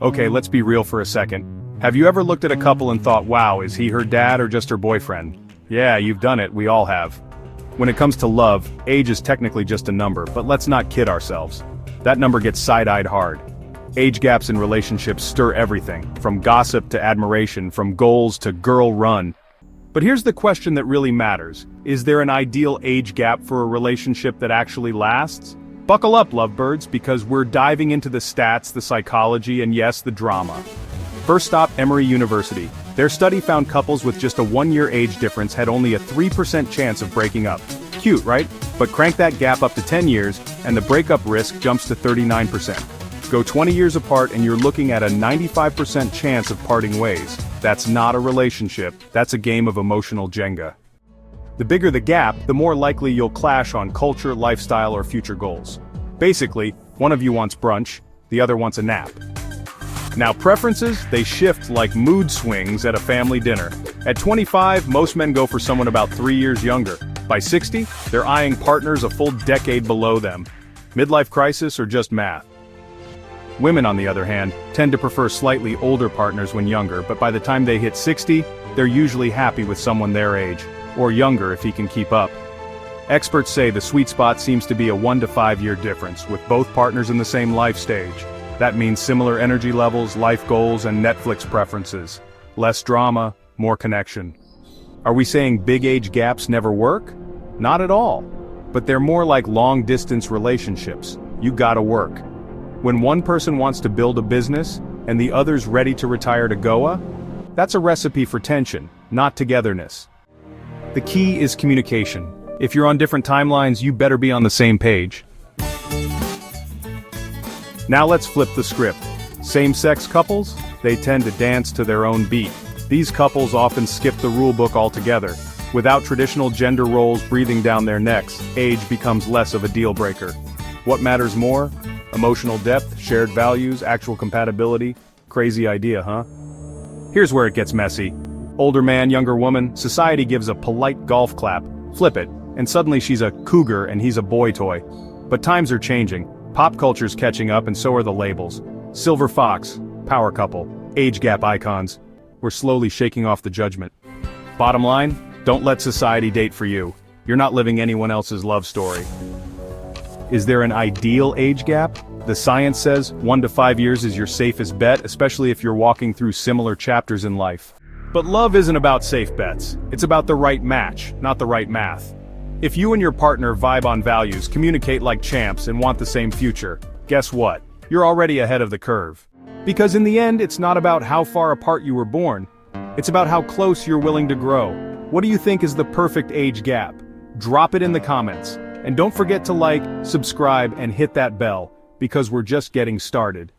Okay, let's be real for a second. Have you ever looked at a couple and thought, wow, is he her dad or just her boyfriend? Yeah, you've done it, we all have. When it comes to love, age is technically just a number, but let's not kid ourselves. That number gets side-eyed hard. Age gaps in relationships stir everything, from gossip to admiration, from goals to girl run. But here's the question that really matters. Is there an ideal age gap for a relationship that actually lasts? Buckle up, lovebirds, because we're diving into the stats, the psychology, and yes, the drama. First stop, Emory University. Their study found couples with just a 1-year age difference had only a 3% chance of breaking up. Cute, right? But crank that gap up to 10 years, and the breakup risk jumps to 39%. Go 20 years apart and you're looking at a 95% chance of parting ways. That's not a relationship, that's a game of emotional Jenga. The bigger the gap, the more likely you'll clash on culture, lifestyle, or future goals. Basically, one of you wants brunch, the other wants a nap. Now preferences, they shift like mood swings at a family dinner. At 25, most men go for someone about 3 years younger. By 60, they're eyeing partners a full decade below them. Midlife crisis or just math? Women, on the other hand, tend to prefer slightly older partners when younger, but by the time they hit 60, they're usually happy with someone their age, or younger if he can keep up. Experts say the sweet spot seems to be a 1 to 5 year difference, with both partners in the same life stage. That means similar energy levels, life goals, and Netflix preferences. Less drama, more connection. Are we saying big age gaps never work? Not at all. But they're more like long-distance relationships. You gotta work. When one person wants to build a business, and the other's ready to retire to Goa, that's a recipe for tension, not togetherness. The key is communication. If you're on different timelines, you better be on the same page. Now let's flip the script. Same-sex couples? They tend to dance to their own beat. These couples often skip the rulebook altogether. Without traditional gender roles breathing down their necks, age becomes less of a deal-breaker. What matters more? Emotional depth, shared values, actual compatibility. Crazy idea, huh? Here's where it gets messy. Older man, younger woman, society gives a polite golf clap, flip it, and suddenly she's a cougar and he's a boy toy. But times are changing. Pop culture's catching up and so are the labels. Silver fox, power couple, age gap icons. We're slowly shaking off the judgment. Bottom line, don't let society date for you. You're not living anyone else's love story. Is there an ideal age gap? The science says 1 to 5 years is your safest bet, especially if you're walking through similar chapters in life. But love isn't about safe bets. It's about the right match, not the right math. If you and your partner vibe on values, communicate like champs, and want the same future, guess what? You're already ahead of the curve. Because in the end, it's not about how far apart you were born. It's about how close you're willing to grow. What do you think is the perfect age gap? Drop it in the comments. And don't forget to like, subscribe, and hit that bell, because we're just getting started.